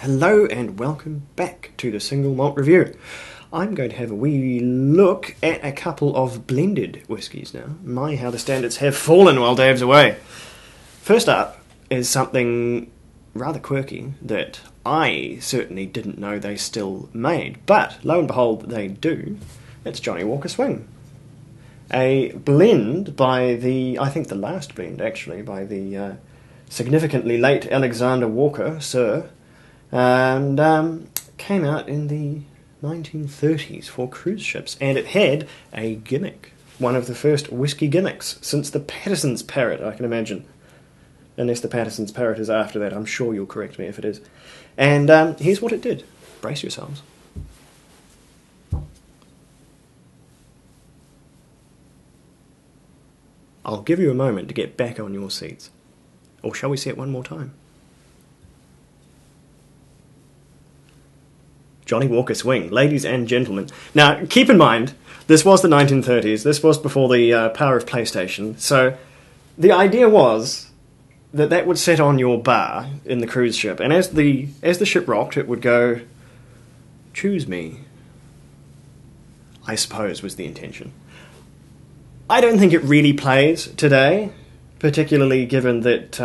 Hello and welcome back to the Single Malt Review. I'm going to have a wee look at a couple of blended whiskies now. My, how the standards have fallen while Dave's away. First up is something rather quirky that I certainly didn't know they still made, but lo and behold they do. It's Johnnie Walker Swing. A blend by the, I think the last blend actually, by the significantly late Alexander Walker, Sir, and came out in the 1930s for cruise ships, and it had a gimmick, one of the first whiskey gimmicks since the Patterson's Parrot, I can imagine. Unless the Patterson's Parrot is after that, I'm sure you'll correct me if it is. And here's what it did. Brace yourselves. I'll give you a moment to get back on your seats. Or shall we see it one more time? Johnnie Walker Swing, ladies and gentlemen. Now, keep in mind, this was the 1930s. This was before the power of PlayStation. So the idea was that would sit on your bar in the cruise ship, and as the ship rocked, it would go, "Choose me," I suppose was the intention. I don't think it really plays today, particularly given that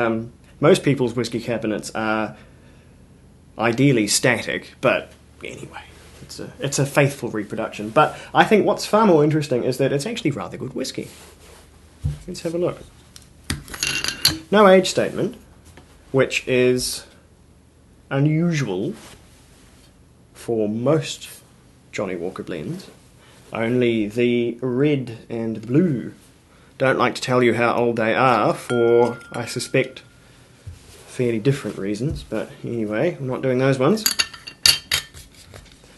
most people's whiskey cabinets are ideally static, but anyway, it's a faithful reproduction. But I think what's far more interesting is that it's actually rather good whiskey. Let's have a look. No age statement, which is unusual for most Johnnie Walker blends. Only the red and blue don't like to tell you how old they are for, I suspect, fairly different reasons. But anyway, I'm not doing those ones.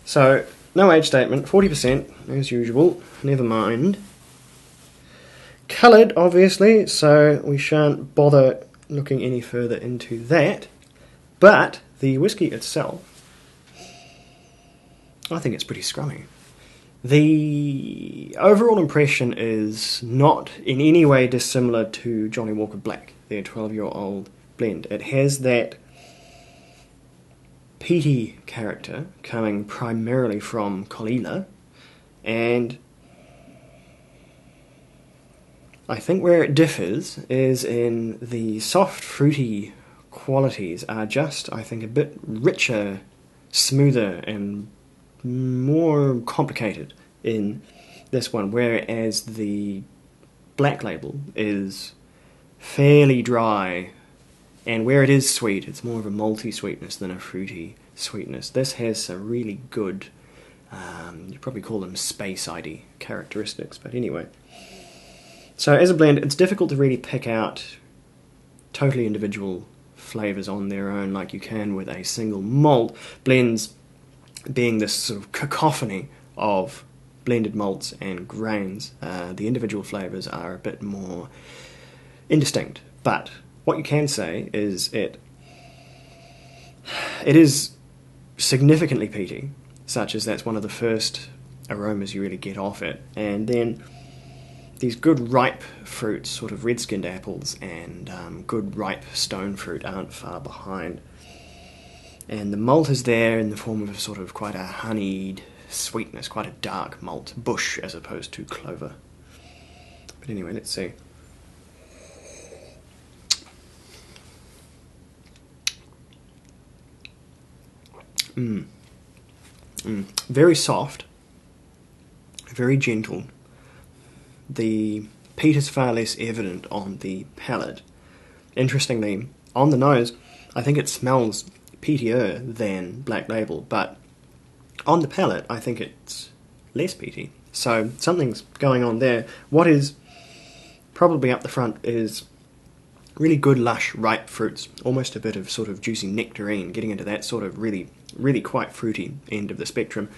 So, no age statement, 40% as usual, never mind. Coloured, obviously, so we shan't bother looking any further into that. But the whiskey itself, I think it's pretty scrummy. The overall impression is not in any way dissimilar to Johnnie Walker Black, their 12-year-old blend. It has that peaty character coming primarily from Caol Ila, and I think where it differs is in the soft fruity qualities are just, I think, a bit richer, smoother and more complicated in this one, whereas the black label is fairly dry, and where it is sweet, it's more of a malty sweetness than a fruity sweetness. This has some really good, you'd probably call them space-ID characteristics, but anyway. So as a blend, it's difficult to really pick out totally individual flavours on their own like you can with a single malt. Blends being this sort of cacophony of blended malts and grains, the individual flavours are a bit more indistinct, but what you can say is it is significantly peaty, such as that's one of the first aromas you really get off it, and then these good ripe fruits, sort of red-skinned apples and good ripe stone fruit aren't far behind. And the malt is there in the form of a sort of quite a honeyed sweetness, quite a dark malt, bush as opposed to clover. But anyway, let's see. Very soft, very gentle. The peat is far less evident on the palate. Interestingly, on the nose, I think it smells peatier than Black Label, but on the palate, I think it's less peaty. So something's going on there. What is probably up the front is really good, lush, ripe fruits, almost a bit of sort of juicy nectarine, getting into that sort of really, really quite fruity end of the spectrum.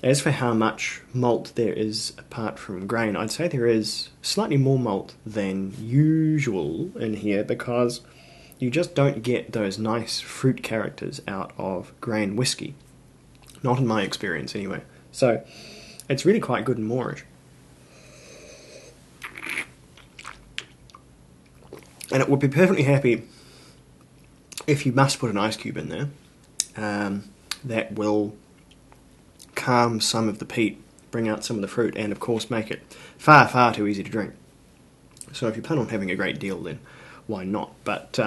As for how much malt there is apart from grain, I'd say there is slightly more malt than usual in here because you just don't get those nice fruit characters out of grain whiskey. Not in my experience, anyway. So, it's really quite good and moorish. And it would be perfectly happy if you must put an ice cube in there, that will calm some of the peat, bring out some of the fruit, and of course make it far, far too easy to drink. So if you plan on having a great deal, then why not? But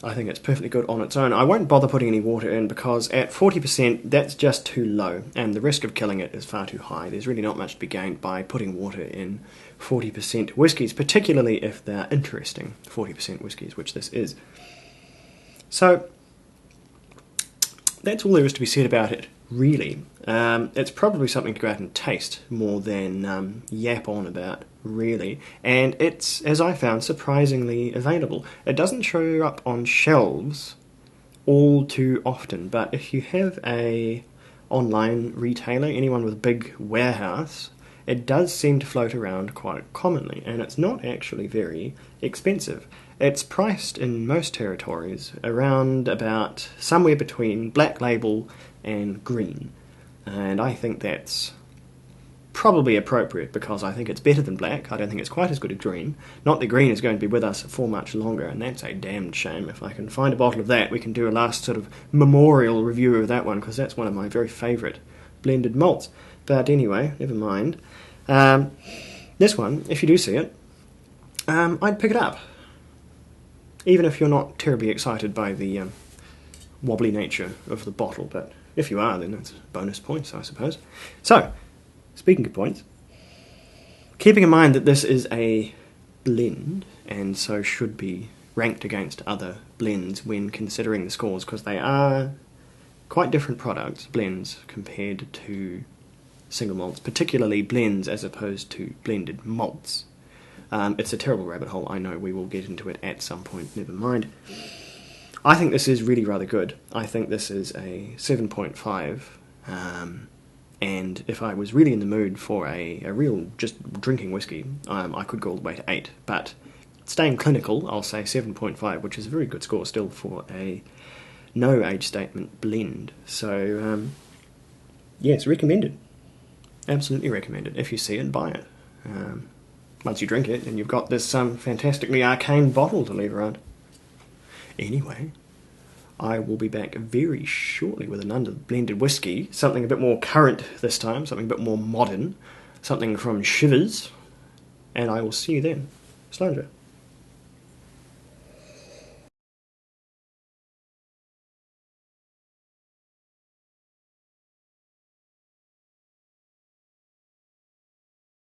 I think it's perfectly good on its own. I won't bother putting any water in because at 40% that's just too low, and the risk of killing it is far too high. There's really not much to be gained by putting water in 40% whiskies, particularly if they're interesting 40% whiskies, which this is. So that's all there is to be said about it, really. It's probably something to go out and taste more than yap on about, really. And it's, as I found, surprisingly available. It doesn't show up on shelves all too often, but if you have a online retailer, anyone with a big warehouse, it does seem to float around quite commonly, and it's not actually very expensive. It's priced in most territories around about somewhere between Black Label and Green, and I think that's probably appropriate because I think it's better than Black. I don't think it's quite as good as Green. Not that Green is going to be with us for much longer, and that's a damned shame. If I can find a bottle of that, we can do a last sort of memorial review of that one, because that's one of my very favourite blended malts. But anyway, never mind. This one, if you do see it, I'd pick it up. Even if you're not terribly excited by the wobbly nature of the bottle, but if you are, then that's bonus points, I suppose. So, speaking of points, keeping in mind that this is a blend, and so should be ranked against other blends when considering the scores, because they are quite different products, blends, compared to single malts, particularly blends as opposed to blended malts. It's a terrible rabbit hole, I know. We will get into it at some point, never mind. I think this is really rather good. I think this is a 7.5, and if I was really in the mood for a real just drinking whiskey, I could go all the way to 8, but staying clinical, I'll say 7.5, which is a very good score still for a no age statement blend. So, yes, recommended. Absolutely recommended. If you see it, buy it. Once you drink it, and you've got this fantastically arcane bottle to leave around. Anyway, I will be back very shortly with another blended whiskey, something a bit more current this time, something a bit more modern, something from Shivers, and I will see you then. Slanja.